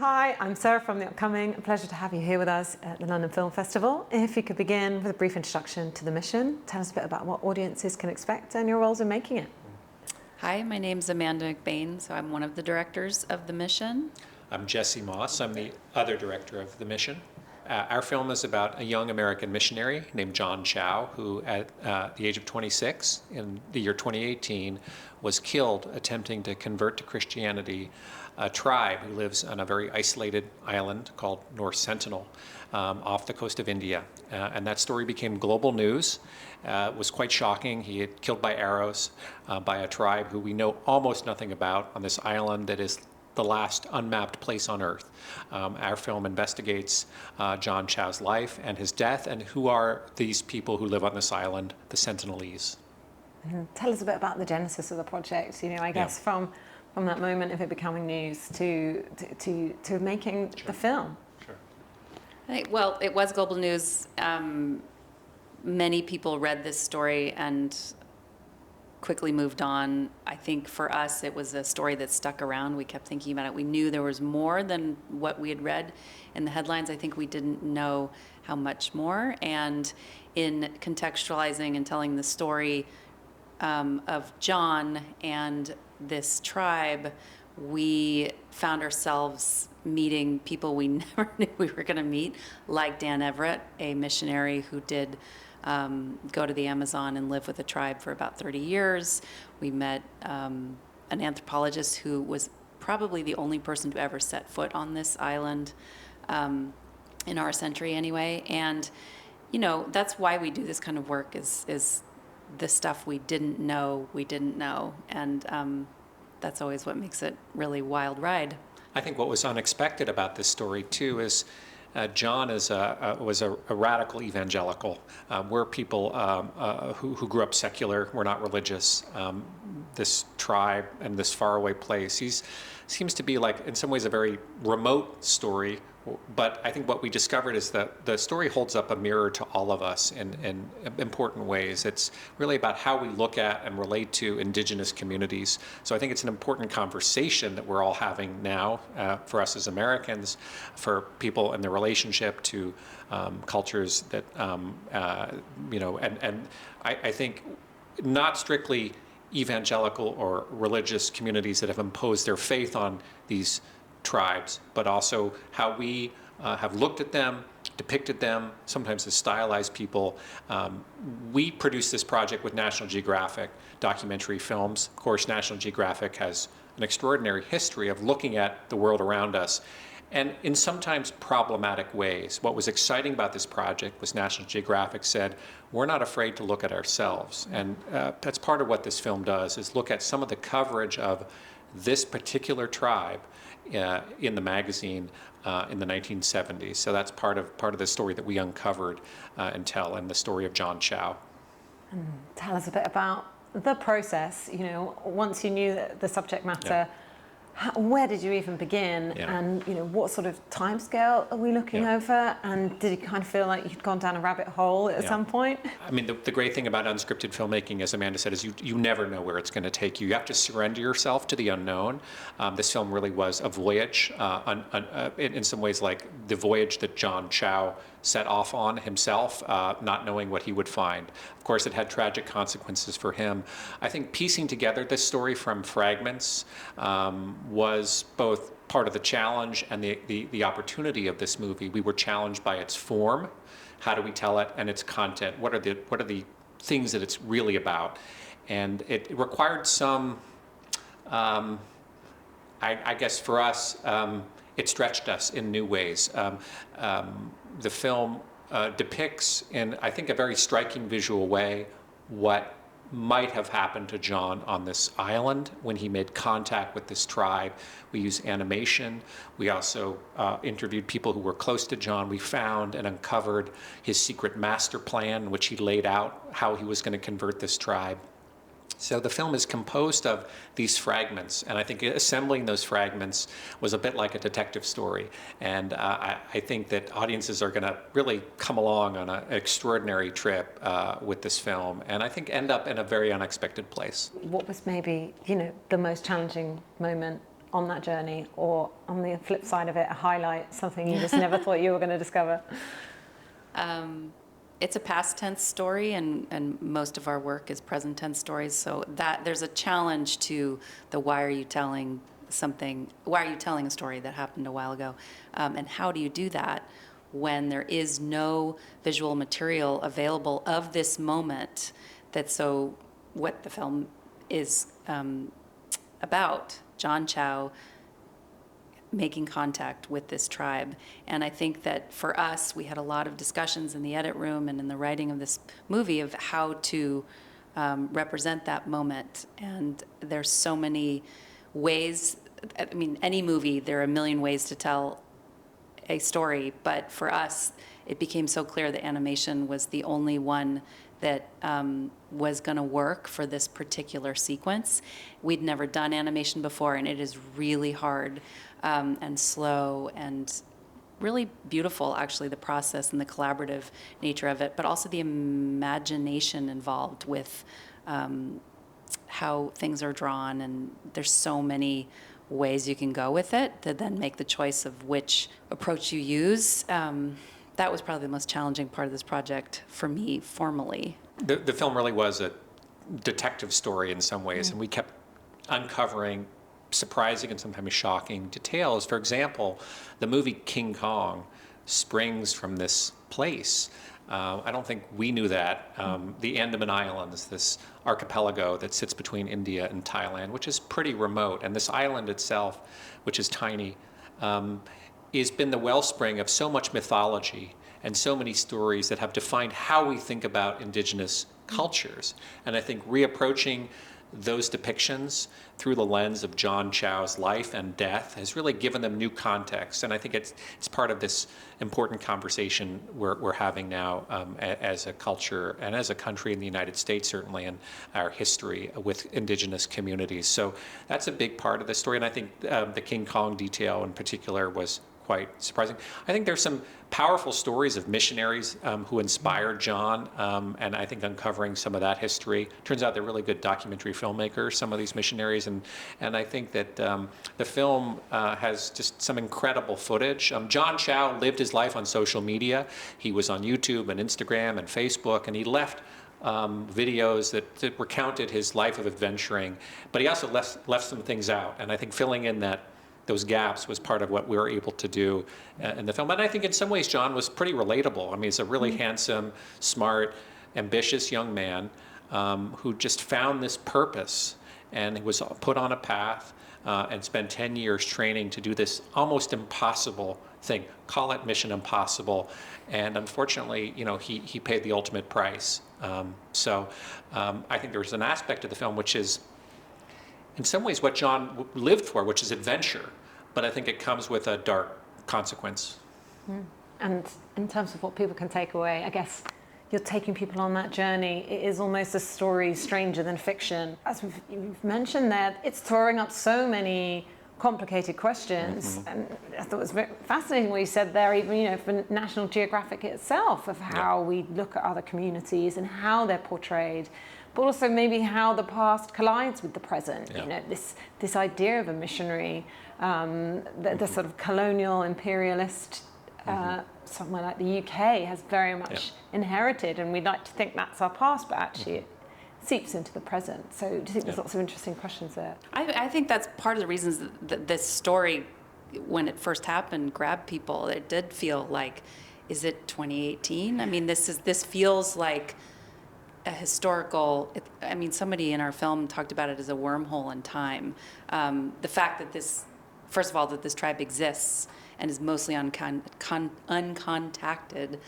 Hi, I'm Sarah from The Upcoming. A pleasure to have you here with us at the London Film Festival. If you could begin with a brief introduction to the mission, tell us a bit about what audiences can expect and your roles in making it. Hi, my name's Amanda McBaine, so I'm one of the directors of the mission. I'm Jesse Moss. I'm the other director of the mission. Our film is about a young American missionary named John Chow, who at the age of 26 in the year 2018 was killed attempting to convert to Christianity a tribe who lives on a very isolated island called North Sentinel off the coast of India. And that story became global news. It was quite shocking. He had killed by arrows by a tribe who we know almost nothing about on this island that is the last unmapped place on Earth. Our film investigates John Chow's life and his death, and who are these people who live on this island, the Sentinelese. Tell us a bit about the genesis of the project. I guess from that moment of it becoming news to making the film. Sure. Well, it was global news. Many people read this story and quickly moved on. I think for us, it was a story that stuck around. We kept thinking about it. We knew there was more than what we had read in the headlines. I think we didn't know how much more. And in contextualizing and telling the story of John and this tribe, we found ourselves meeting people we never knew we were going to meet, like Dan Everett, a missionary who did go to the Amazon and live with a tribe for about 30 years. We met an anthropologist who was probably the only person to ever set foot on this island in our century anyway. And, that's why we do this kind of work is the stuff we didn't know. And that's always what makes it really wild ride. I think what was unexpected about this story, too, is John was a radical evangelical. We're people who grew up secular. We're not religious. This tribe and this faraway place, he seems to be like, in some ways, a very remote story. But I think what we discovered is that the story holds up a mirror to all of us in important ways. It's really about how we look at and relate to indigenous communities. So I think it's an important conversation that we're all having now for us as Americans, for people in their relationship to cultures that, and I think not strictly evangelical or religious communities that have imposed their faith on these tribes, but also how we have looked at them, depicted them, sometimes as stylized people. We produced this project with National Geographic documentary films. Of course, National Geographic has an extraordinary history of looking at the world around us, and in sometimes problematic ways. What was exciting about this project was National Geographic said, we're not afraid to look at ourselves. And that's part of what this film does, is look at some of the coverage of this particular tribe in the magazine in the 1970s. So that's part of the story that we uncovered and tell, and the story of John Chow. Tell us a bit about the process. Once you knew the subject matter, where did you even begin? Yeah. And what sort of timescale are we looking over? And did you kind of feel like you'd gone down a rabbit hole at some point? I mean, the great thing about unscripted filmmaking, as Amanda said, is you never know where it's going to take you. You have to surrender yourself to the unknown. This film really was a voyage, in some ways like the voyage that John Chow set off on himself, not knowing what he would find. Of course, it had tragic consequences for him. I think piecing together this story from fragments was both part of the challenge and the opportunity of this movie. We were challenged by its form. How do we tell it? And its content. What are the things that it's really about? And it required some, I guess for us, it stretched us in new ways. The film depicts in, I think, a very striking visual way what might have happened to John on this island when he made contact with this tribe. We use animation. We also interviewed people who were close to John. We found and uncovered his secret master plan, in which he laid out how he was going to convert this tribe. So the film is composed of these fragments, and I think assembling those fragments was a bit like a detective story. And I think that audiences are going to really come along on an extraordinary trip with this film, and I think end up in a very unexpected place. What was maybe, the most challenging moment on that journey, or on the flip side of it, a highlight, something you just never thought you were going to discover? It's a past tense story, and most of our work is present tense stories. So that there's a challenge to the why are you telling a story that happened a while ago, and how do you do that when there is no visual material available of this moment? That's so what the film is about. John Chow making contact with this tribe. And I think that for us, we had a lot of discussions in the edit room and in the writing of this movie of how to represent that moment. And there's so many ways. I mean, any movie, there are a million ways to tell a story, but for us, it became so clear that animation was the only one that was going to work for this particular sequence. We'd never done animation before, and it is really hard and slow and really beautiful, actually, the process and the collaborative nature of it, but also the imagination involved with how things are drawn, and there's so many ways you can go with it to then make the choice of which approach you use. That was probably the most challenging part of this project for me, formally. The film really was a detective story in some ways, and we kept uncovering surprising and sometimes shocking details. For example, the movie King Kong springs from this place. I don't think we knew that. The Andaman Islands, this archipelago that sits between India and Thailand, which is pretty remote, and this island itself, which is tiny, has been the wellspring of so much mythology and so many stories that have defined how we think about indigenous cultures. And I think reapproaching those depictions through the lens of John Chow's life and death has really given them new context. And I think it's part of this important conversation we're having now as a culture and as a country in the United States, certainly, in our history with indigenous communities. So that's a big part of the story. And I think the King Kong detail in particular was quite surprising. I think there's some powerful stories of missionaries who inspired John, and I think uncovering some of that history. Turns out they're really good documentary filmmakers, some of these missionaries, and I think that the film has just some incredible footage. John Chow lived his life on social media. He was on YouTube and Instagram and Facebook, and he left videos that recounted his life of adventuring, but he also left some things out, and I think filling in those gaps was part of what we were able to do in the film. And I think in some ways John was pretty relatable. I mean, he's a really handsome, smart, ambitious young man who just found this purpose and was put on a path and spent 10 years training to do this almost impossible thing. Call it Mission Impossible. And unfortunately, he paid the ultimate price. So I think there's an aspect of the film which is in some ways what John lived for, which is adventure, but I think it comes with a dark consequence. And in terms of what people can take away, I guess you're taking people on that journey. It is almost a story stranger than fiction. As you've mentioned there, it's throwing up so many complicated questions. And I thought it was very fascinating what you said there, even for National Geographic itself, of how we look at other communities and how they're portrayed, but also maybe how the past collides with the present. This idea of a missionary, the sort of colonial imperialist, somewhere like the UK has very much inherited, and we'd like to think that's our past, but actually it seeps into the present. So do you think there's lots of interesting questions there? I think that's part of the reasons that this story, when it first happened, grabbed people. It did feel like, is it 2018? I mean, this feels like a historical, somebody in our film talked about it as a wormhole in time. The fact that first of all, that this tribe exists and is mostly uncontacted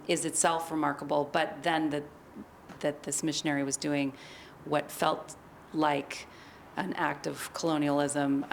is itself remarkable, but then that this missionary was doing what felt like an act of colonialism.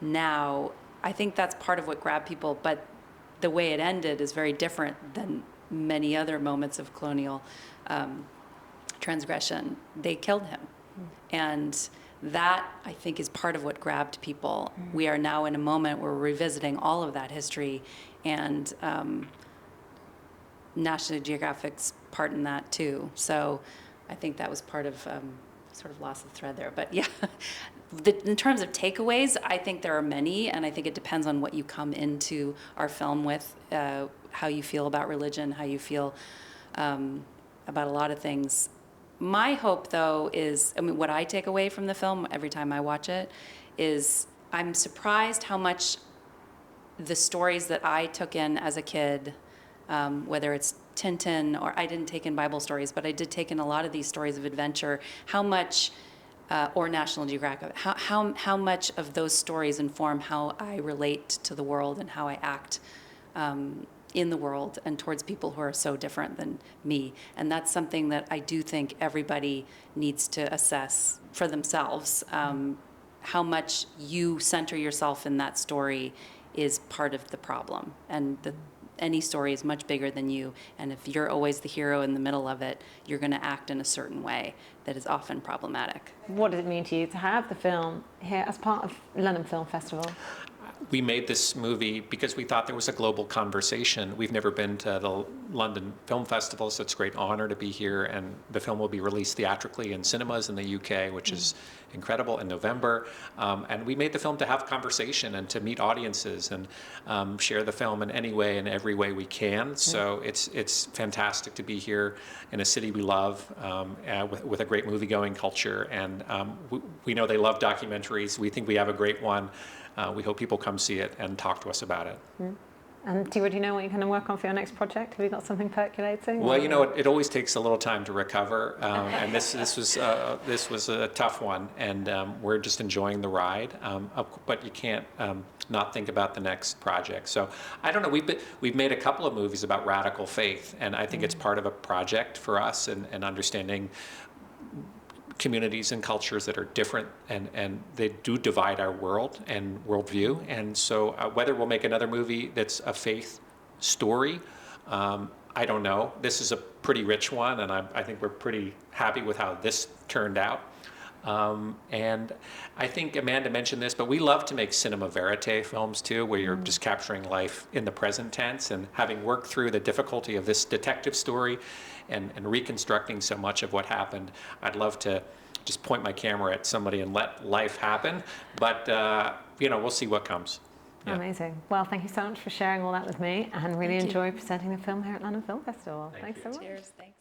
Now, I think that's part of what grabbed people, but the way it ended is very different than many other moments of colonial transgression. They killed him. And that, I think, is part of what grabbed people. We are now in a moment where we're revisiting all of that history, and National Geographic's part in that too. So I think that was part of sort of loss of thread there. But yeah, in terms of takeaways, I think there are many, and I think it depends on what you come into our film with, how you feel about religion, how you feel about a lot of things. My hope, though, is, I mean, what I take away from the film every time I watch it is I'm surprised how much the stories that I took in as a kid, whether it's Tintin, or I didn't take in Bible stories, but I did take in a lot of these stories of adventure, how much, or National Geographic, how much of those stories inform how I relate to the world and how I act in the world and towards people who are so different than me. And that's something that I do think everybody needs to assess for themselves. How much you center yourself in that story is part of the problem. And any story is much bigger than you. And if you're always the hero in the middle of it, you're going to act in a certain way that is often problematic. What did it mean to you to have the film here as part of London Film Festival? We made this movie because we thought there was a global conversation. We've never been to the London Film Festival, so it's a great honor to be here. And the film will be released theatrically in cinemas in the UK, which is incredible, in November. And we made the film to have conversation and to meet audiences and share the film in any way and every way we can. So it's fantastic to be here in a city we love, with a great movie-going culture. And we know they love documentaries. We think we have a great one. We hope people come see it and talk to us about it. And do you already know what you're going to work on for your next project? Have you got something percolating? Well, you know, it always takes a little time to recover, and this was a tough one, and we're just enjoying the ride. But you can't not think about the next project. So I don't know. We've made a couple of movies about radical faith, and I think it's part of a project for us and understanding communities and cultures that are different, and they do divide our world and worldview. And so whether we'll make another movie that's a faith story, I don't know. This is a pretty rich one, and I think we're pretty happy with how this turned out. And I think Amanda mentioned this, but we love to make cinema verite films too, where you're just capturing life in the present tense. And having worked through the difficulty of this detective story and reconstructing so much of what happened, I'd love to just point my camera at somebody and let life happen. But, we'll see what comes. Yeah. Amazing. Well, thank you so much for sharing all that with me, and really enjoy presenting the film here at London Film Festival. Thanks so much. Cheers. Thanks.